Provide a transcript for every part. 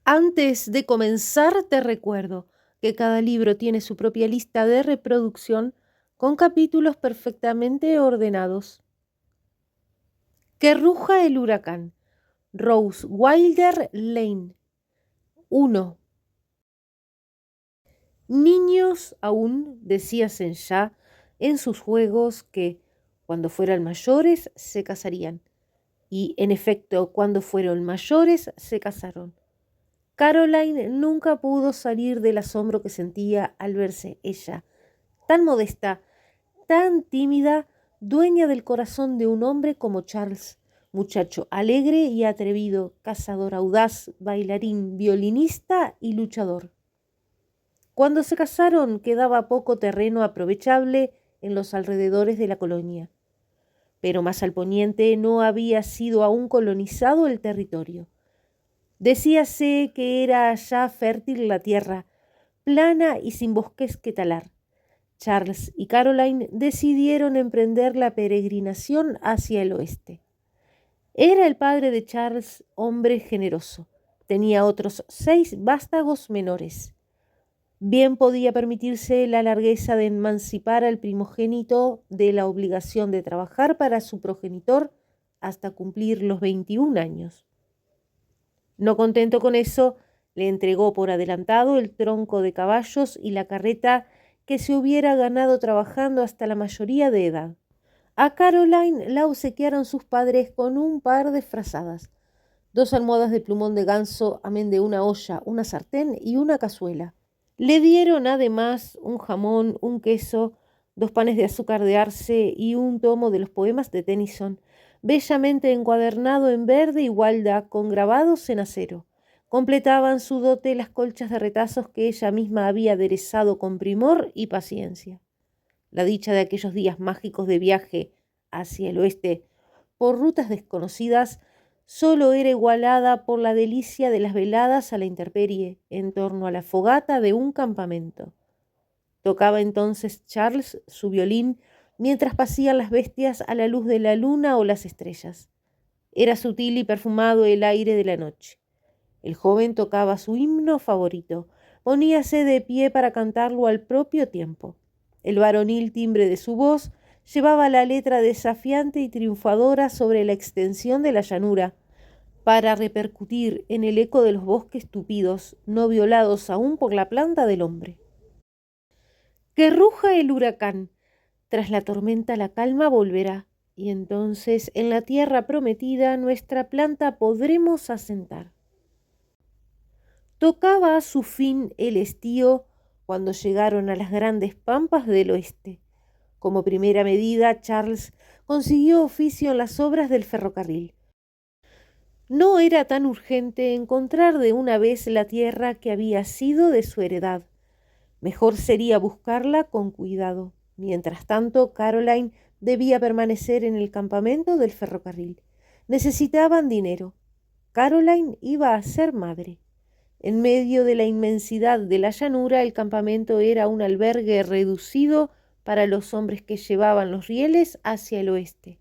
Antes de comenzar, te recuerdo que cada libro tiene su propia lista de reproducción con capítulos perfectamente ordenados. Que ruja el huracán. Rose Wilder Lane. 1. Niños aún, decía Senja en sus juegos que, cuando fueran mayores, se casarían. Y, en efecto, cuando fueron mayores, se casaron. Caroline nunca pudo salir del asombro que sentía al verse ella, tan modesta, tan tímida, dueña del corazón de un hombre como Charles, muchacho alegre y atrevido, cazador audaz, bailarín, violinista y luchador. Cuando se casaron quedaba poco terreno aprovechable en los alrededores de la colonia, pero más al poniente no había sido aún colonizado el territorio. Decíase que era allá fértil la tierra, plana y sin bosques que talar. Charles y Caroline decidieron emprender la peregrinación hacia el oeste. Era el padre de Charles hombre generoso. Tenía otros 6 vástagos menores. Bien podía permitirse la largueza de emancipar al primogénito de la obligación de trabajar para su progenitor hasta cumplir los 21 años. No contento con eso, le entregó por adelantado el tronco de caballos y la carreta que se hubiera ganado trabajando hasta la mayoría de edad. A Caroline la obsequiaron sus padres con un par de frazadas, 2 almohadas de plumón de ganso, amén de una olla, una sartén y una cazuela. Le dieron además un jamón, un queso, 2 panes de azúcar de arce y un tomo de los poemas de Tennyson, bellamente encuadernado en verde y gualda con grabados en acero. Completaban su dote las colchas de retazos que ella misma había aderezado con primor y paciencia. La dicha de aquellos días mágicos de viaje hacia el oeste por rutas desconocidas solo era igualada por la delicia de las veladas a la intemperie en torno a la fogata de un campamento. Tocaba entonces Charles su violín mientras pasían las bestias a la luz de la luna o las estrellas. Era sutil y perfumado el aire de la noche. El joven tocaba su himno favorito, poníase de pie para cantarlo al propio tiempo. El varonil timbre de su voz llevaba la letra desafiante y triunfadora sobre la extensión de la llanura, para repercutir en el eco de los bosques tupidos, no violados aún por la planta del hombre. Que ruja el huracán. Tras la tormenta la calma volverá, y entonces en la tierra prometida nuestra planta podremos asentar. Tocaba a su fin el estío cuando llegaron a las grandes pampas del oeste. Como primera medida, Charles consiguió oficio en las obras del ferrocarril. No era tan urgente encontrar de una vez la tierra que había sido de su heredad. Mejor sería buscarla con cuidado. Mientras tanto, Caroline debía permanecer en el campamento del ferrocarril. Necesitaban dinero. Caroline iba a ser madre. En medio de la inmensidad de la llanura, el campamento era un albergue reducido para los hombres que llevaban los rieles hacia el oeste.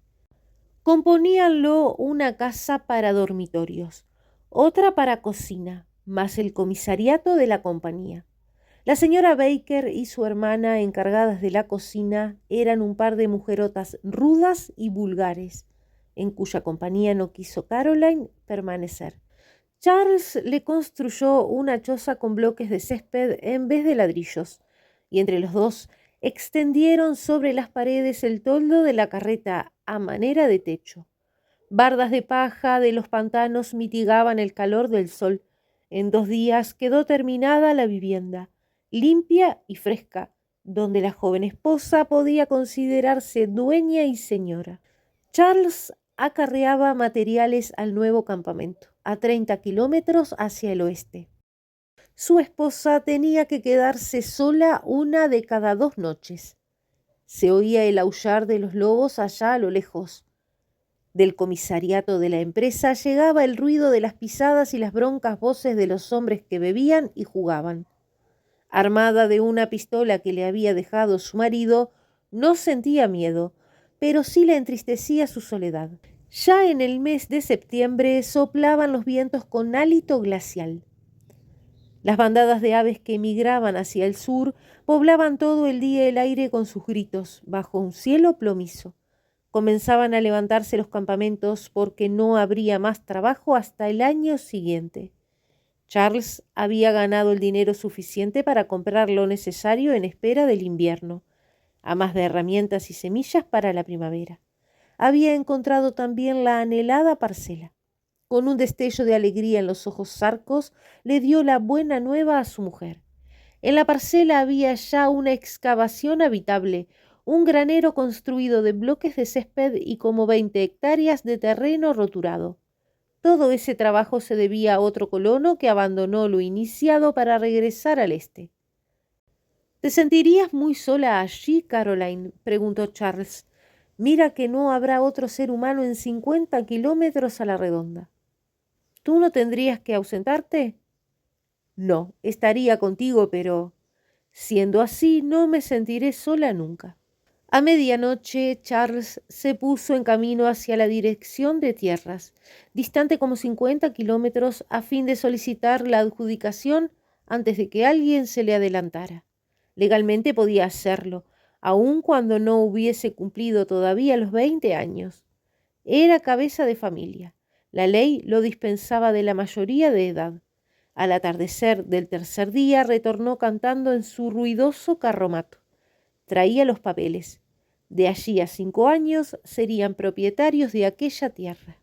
Componíanlo una casa para dormitorios, otra para cocina, más el comisariato de la compañía. La señora Baker y su hermana, encargadas de la cocina, eran un par de mujerotas rudas y vulgares, en cuya compañía no quiso Caroline permanecer. Charles le construyó una choza con bloques de césped en vez de ladrillos, y entre los dos extendieron sobre las paredes el toldo de la carreta a manera de techo. Bardas de paja de los pantanos mitigaban el calor del sol. En 2 días quedó terminada la vivienda, limpia y fresca, donde la joven esposa podía considerarse dueña y señora. Charles acarreaba materiales al nuevo campamento, a 30 kilómetros hacia el oeste. Su esposa tenía que quedarse sola una de cada 2 noches. Se oía el aullar de los lobos allá a lo lejos. Del comisariato de la empresa llegaba el ruido de las pisadas y las broncas voces de los hombres que bebían y jugaban. Armada de una pistola que le había dejado su marido, no sentía miedo, pero sí le entristecía su soledad. Ya en el mes de septiembre soplaban los vientos con hálito glacial. Las bandadas de aves que migraban hacia el sur poblaban todo el día el aire con sus gritos, bajo un cielo plomizo. Comenzaban a levantarse los campamentos porque no habría más trabajo hasta el año siguiente. Charles había ganado el dinero suficiente para comprar lo necesario en espera del invierno, a más de herramientas y semillas para la primavera. Había encontrado también la anhelada parcela. Con un destello de alegría en los ojos zarcos, le dio la buena nueva a su mujer. En la parcela había ya una excavación habitable, un granero construido de bloques de césped y como 20 hectáreas de terreno roturado. Todo ese trabajo se debía a otro colono que abandonó lo iniciado para regresar al este. ¿Te sentirías muy sola allí, Caroline?, preguntó Charles. Mira que no habrá otro ser humano en 50 kilómetros a la redonda. ¿Tú no tendrías que ausentarte? No, estaría contigo, pero siendo así, no me sentiré sola nunca. A medianoche, Charles se puso en camino hacia la dirección de tierras, distante como 50 kilómetros, a fin de solicitar la adjudicación antes de que alguien se le adelantara. Legalmente podía hacerlo, aun cuando no hubiese cumplido todavía los 20 años. Era cabeza de familia. La ley lo dispensaba de la mayoría de edad. Al atardecer del tercer día retornó cantando en su ruidoso carromato. Traía los papeles. De allí a 5 años serían propietarios de aquella tierra.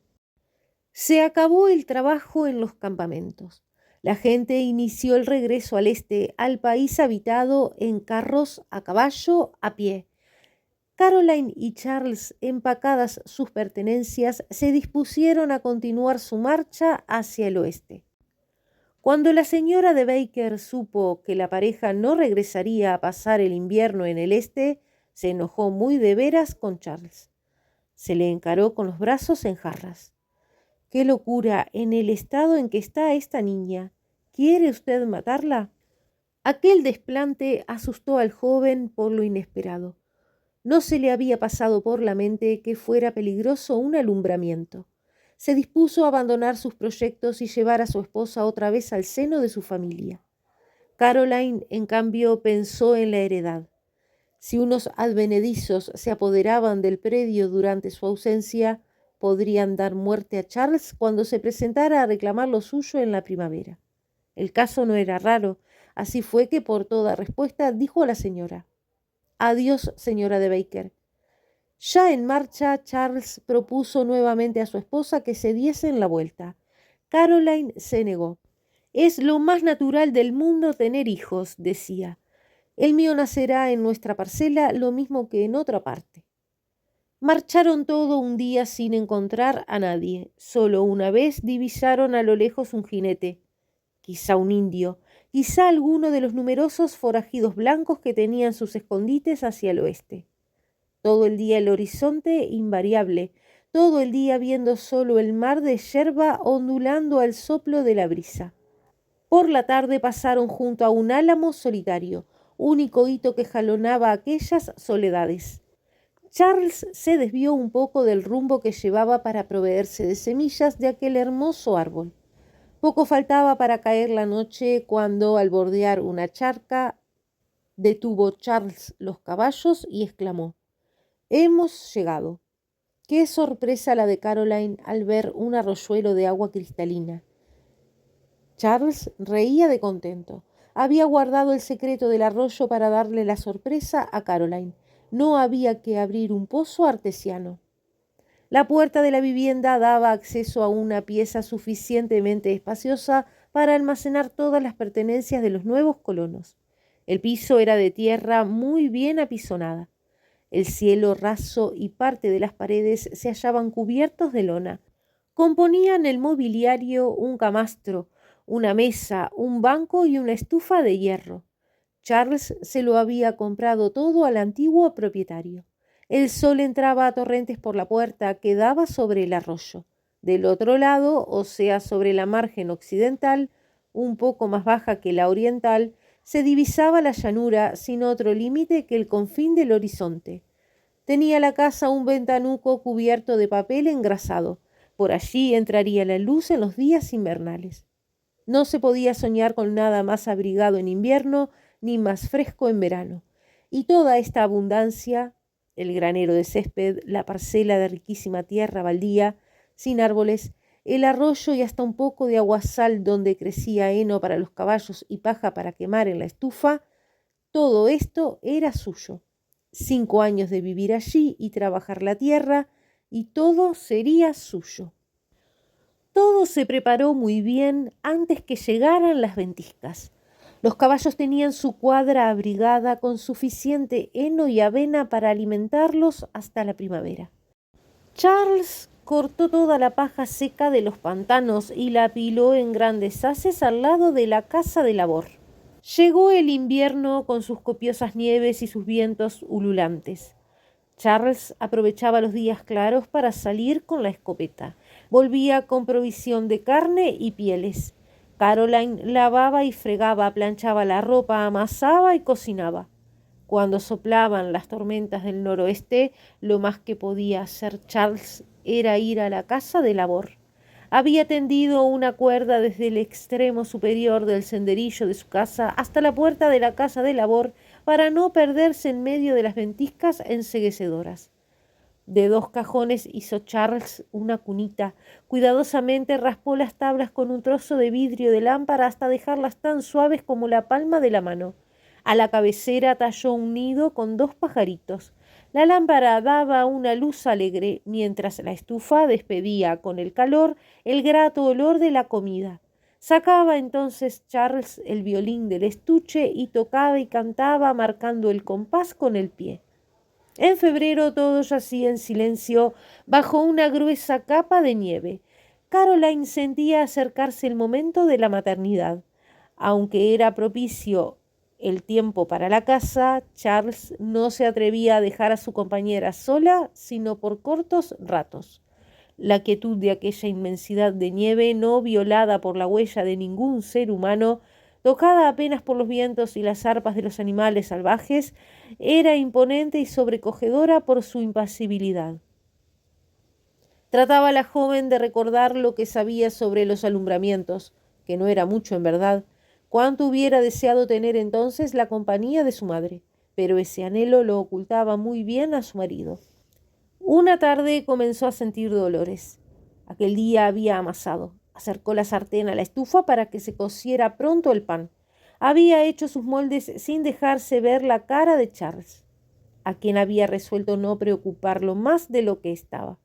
Se acabó el trabajo en los campamentos. La gente inició el regreso al este, al país habitado, en carros, a caballo, a pie. Caroline y Charles, empacadas sus pertenencias, se dispusieron a continuar su marcha hacia el oeste. Cuando la señora de Baker supo que la pareja no regresaría a pasar el invierno en el este, se enojó muy de veras con Charles. Se le encaró con los brazos en jarras. ¡Qué locura en el estado en que está esta niña! ¿Quiere usted matarla? Aquel desplante asustó al joven por lo inesperado. No se le había pasado por la mente que fuera peligroso un alumbramiento. Se dispuso a abandonar sus proyectos y llevar a su esposa otra vez al seno de su familia. Caroline, en cambio, pensó en la heredad. Si unos advenedizos se apoderaban del predio durante su ausencia, podrían dar muerte a Charles cuando se presentara a reclamar lo suyo en la primavera. El caso no era raro, así fue que por toda respuesta dijo a la señora: «Adiós, señora de Baker». Ya en marcha, Charles propuso nuevamente a su esposa que se diesen la vuelta. Caroline se negó. «Es lo más natural del mundo tener hijos», decía. «El mío nacerá en nuestra parcela lo mismo que en otra parte». Marcharon todo un día sin encontrar a nadie. Solo una vez divisaron a lo lejos un jinete, quizá un indio, quizá alguno de los numerosos forajidos blancos que tenían sus escondites hacia el oeste. Todo el día el horizonte invariable, todo el día viendo solo el mar de yerba ondulando al soplo de la brisa. Por la tarde pasaron junto a un álamo solitario, único hito que jalonaba aquellas soledades. Charles se desvió un poco del rumbo que llevaba para proveerse de semillas de aquel hermoso árbol. Poco faltaba para caer la noche cuando, al bordear una charca, detuvo Charles los caballos y exclamó: «Hemos llegado». Qué sorpresa la de Caroline al ver un arroyuelo de agua cristalina. Charles reía de contento. Había guardado el secreto del arroyo para darle la sorpresa a Caroline. No había que abrir un pozo artesiano. La puerta de la vivienda daba acceso a una pieza suficientemente espaciosa para almacenar todas las pertenencias de los nuevos colonos. El piso era de tierra muy bien apisonada. El cielo raso y parte de las paredes se hallaban cubiertos de lona. Componían el mobiliario un camastro, una mesa, un banco y una estufa de hierro. Charles se lo había comprado todo al antiguo propietario. El sol entraba a torrentes por la puerta que daba sobre el arroyo. Del otro lado, o sea, sobre la margen occidental, un poco más baja que la oriental, se divisaba la llanura sin otro límite que el confín del horizonte. Tenía la casa un ventanuco cubierto de papel engrasado. Por allí entraría la luz en los días invernales. No se podía soñar con nada más abrigado en invierno ni más fresco en verano. Y toda esta abundancia, el granero de césped, la parcela de riquísima tierra baldía, sin árboles, el arroyo y hasta un poco de aguasal donde crecía heno para los caballos y paja para quemar en la estufa, todo esto era suyo. 5 años de vivir allí y trabajar la tierra, y todo sería suyo. Todo se preparó muy bien antes que llegaran las ventiscas. Los caballos tenían su cuadra abrigada con suficiente heno y avena para alimentarlos hasta la primavera. Charles cortó toda la paja seca de los pantanos y la apiló en grandes haces al lado de la casa de labor. Llegó el invierno con sus copiosas nieves y sus vientos ululantes. Charles aprovechaba los días claros para salir con la escopeta. Volvía con provisión de carne y pieles. Caroline lavaba y fregaba, planchaba la ropa, amasaba y cocinaba. Cuando soplaban las tormentas del noroeste, lo más que podía hacer Charles era ir a la casa de labor. Había tendido una cuerda desde el extremo superior del senderillo de su casa hasta la puerta de la casa de labor para no perderse en medio de las ventiscas enceguecedoras. De 2 cajones hizo Charles una cunita. Cuidadosamente raspó las tablas con un trozo de vidrio de lámpara hasta dejarlas tan suaves como la palma de la mano. A la cabecera talló un nido con 2 pajaritos. La lámpara daba una luz alegre, mientras la estufa despedía con el calor el grato olor de la comida. Sacaba entonces Charles el violín del estuche y tocaba y cantaba marcando el compás con el pie. En febrero todo yacía en silencio bajo una gruesa capa de nieve. Caroline sentía acercarse el momento de la maternidad. Aunque era propicio el tiempo para la caza, Charles no se atrevía a dejar a su compañera sola, sino por cortos ratos. La quietud de aquella inmensidad de nieve, no violada por la huella de ningún ser humano, tocada apenas por los vientos y las arpas de los animales salvajes, era imponente y sobrecogedora por su impasibilidad. Trataba la joven de recordar lo que sabía sobre los alumbramientos, que no era mucho en verdad. Cuánto hubiera deseado tener entonces la compañía de su madre, pero ese anhelo lo ocultaba muy bien a su marido. Una tarde comenzó a sentir dolores. Aquel día había amasado. Acercó la sartén a la estufa para que se cociera pronto el pan. Había hecho sus moldes sin dejarse ver la cara de Charles, a quien había resuelto no preocuparlo más de lo que estaba.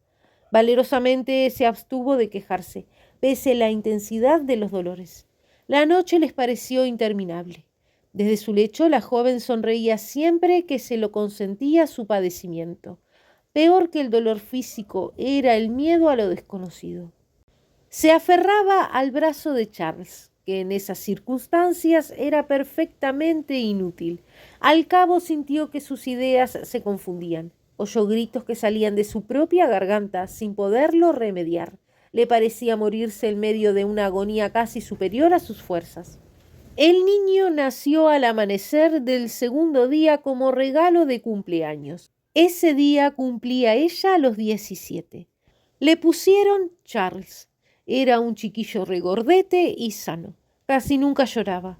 Valerosamente se abstuvo de quejarse, pese a la intensidad de los dolores. La noche les pareció interminable. Desde su lecho la joven sonreía siempre que se lo consentía su padecimiento. Peor que el dolor físico era el miedo a lo desconocido. Se aferraba al brazo de Charles, que en esas circunstancias era perfectamente inútil. Al cabo sintió que sus ideas se confundían. Oyó gritos que salían de su propia garganta sin poderlo remediar. Le parecía morirse en medio de una agonía casi superior a sus fuerzas. El niño nació al amanecer del segundo día como regalo de cumpleaños. Ese día cumplía ella los 17. Le pusieron Charles. Era un chiquillo regordete y sano. Casi nunca lloraba.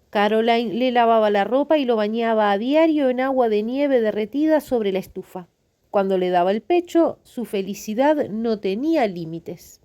Caroline le lavaba la ropa y lo bañaba a diario en agua de nieve derretida sobre la estufa. Cuando le daba el pecho, su felicidad no tenía límites.